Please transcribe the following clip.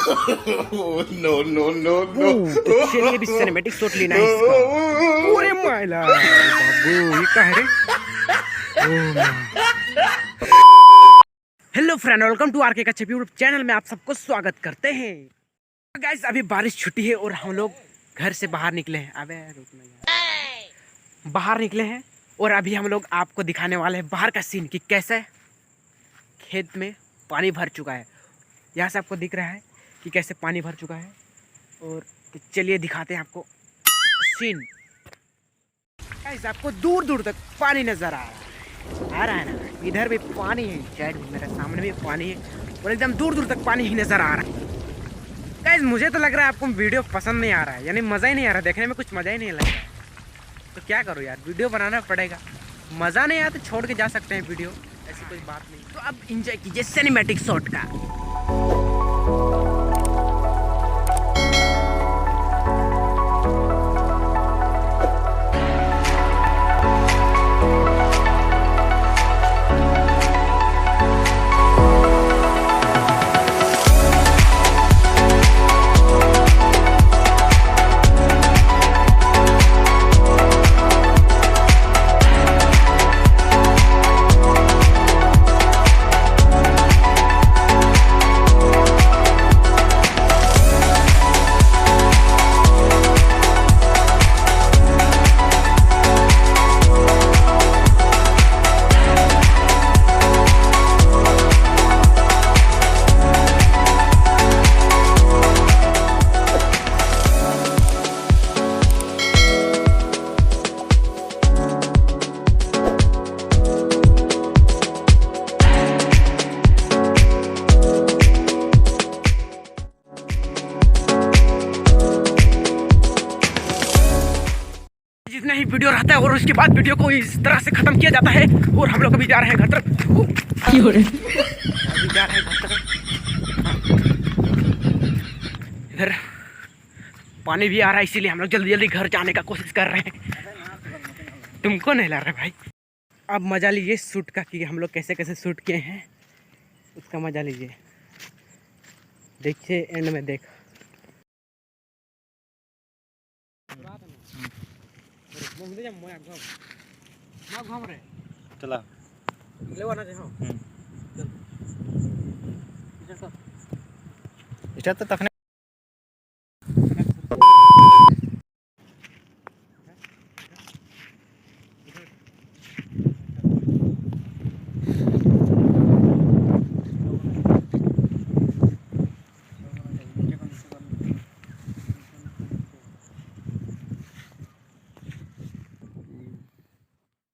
No no no no. तो चलिए अभी सिनेमैटिक शॉट लेना है इसका। पूरे मायला बाबू ये क्या है रे? Hello friend, welcome to RK Kachhap YouTube channel में आप सबको स्वागत करते हैं। गाइस अभी बारिश छुट्टी है और हम लोग घर से बाहर निकले हैं। अबे रुकना यार। बाहर निकले हैं और अभी हम लोग आपको दिखाने वाले हैं बाहर का सीन कि कैसे खेत में पानी भर चुका है। यहाँ से आपको दिख रहा है कि कैसे पानी भर चुका है। और तो चलिए दिखाते हैं आपको सीन। गाइस आपको दूर दूर तक पानी नजर आ रहा है ना। इधर भी पानी है, साइड में मेरे सामने भी पानी है और एकदम दूर दूर तक पानी ही नजर आ रहा है। गाइस मुझे तो लग रहा है आपको वीडियो पसंद नहीं आ रहा है, यानी मज़ा ही नहीं आ रहा, देखने में कुछ मज़ा ही नहीं लग रहा है। तो क्या करो यार, वीडियो बनाना पड़ेगा। मज़ा नहीं आया तो छोड़ के जा सकते हैं वीडियो, ऐसी कोई बात नहीं। तो अब एंजॉय कीजिए सिनेमैटिक शॉट का। जितना ही वीडियो रहता है और उसके बाद वीडियो को इस तरह से खत्म किया जाता है और हम लोग अभी जा रहे हैं घर तरफ। अभी जा रहे हैं घर तरफ। इधर पानी भी आ रहा है, इसीलिए हम लोग जल्दी जल्दी घर जाने का कोशिश कर रहे हैं। तुमको नहीं ला रहा भाई। अब मजा लीजिए शूट का कि हम लोग कैसे कैसे शूट किए हैं, उसका मजा लीजिए। देखिए एंड में देख चला ले इटा तो तखने